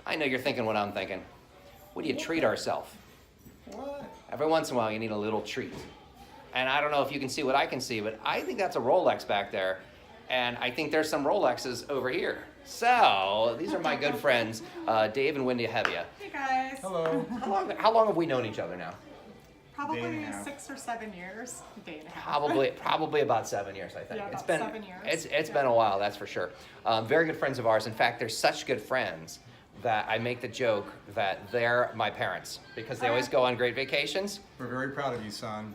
I know you're thinking what I'm thinking. What do you treat ourselves? What? Every once in a while, you need a little treat. And I don't know if you can see what I can see, but I think that's a Rolex back there. And I think there's some Rolexes over here. So these are my good friends, Dave and Wendy Hevia. Hey guys. Hello. How long have we known each other now? Probably Day and a half. 6 or 7 years. Day and a half. Probably about 7 years, I think. Yeah, It's about been 7 years. It's been a while, that's for sure. Very good friends of ours. In fact, they're such good friends that I make the joke that they're my parents because they always go on great vacations. We're very proud of you, son.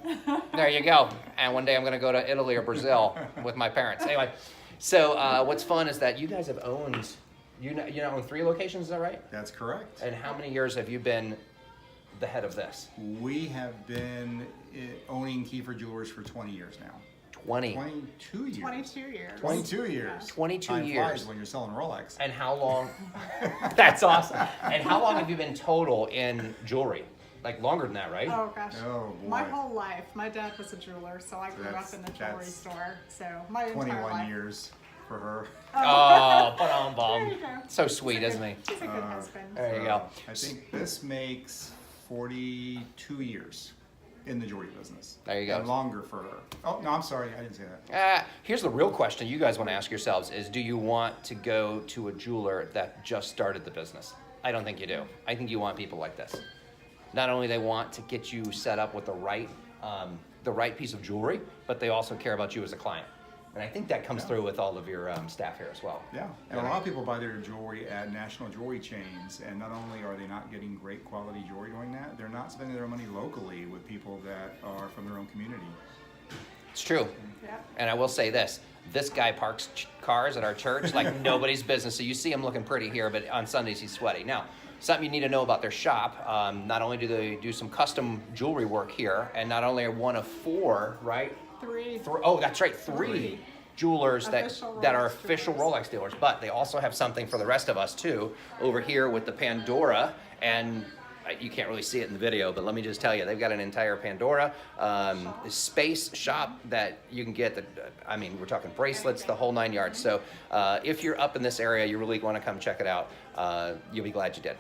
There you go. And one day I'm going to go to Italy or Brazil with my parents. Anyway, so what's fun is that you guys have owned, you now own 3 locations, is that right? That's correct. And how many years have you been the head of this? We have been owning Kiefer Jewelers for 20 years now. 20. 22 years. 22 years. 22 years. 22 Time years. flies when you're selling Rolex. And how long? That's awesome. And how long have you been total in jewelry? Like longer than that, right? Oh gosh. Oh, boy. My whole life. My dad was a jeweler, so I grew up in the jewelry that's store. So my entire 21 life. years for her. Oh, There you go. so sweet, isn't he? He's a good husband. There you go. I think this makes 42 years in the jewelry business. There you go. And longer for her. Oh, no, I'm sorry. I didn't say that. Here's the real question you guys want to ask yourselves is, do you want to go to a jeweler that just started the business? I don't think you do. I think you want people like this. Not only they want to get you set up with the right piece of jewelry, but they also care about you as a client. And I think that comes through with all of your staff here as well. Yeah, and a lot of people buy their jewelry at national jewelry chains, and not only are they not getting great quality jewelry doing that, they're not spending their money locally with people that are from their own community. It's true. Yeah. And I will say this guy parks cars at our church like nobody's business. So you see him looking pretty here, but on Sundays he's sweaty. Now, something you need to know about their shop, not only do they do some custom jewelry work here, and not only are one of 4, right? 3. Oh, that's right, 3 jewelers that are Rolex official dealers. Rolex dealers, but they also have something for the rest of us too, over here with the Pandora, and you can't really see it in the video, but let me just tell you, they've got an entire Pandora space shop that you can get, we're talking bracelets, the whole 9 yards. So if you're up in this area, you really want to come check it out. You'll be glad you did.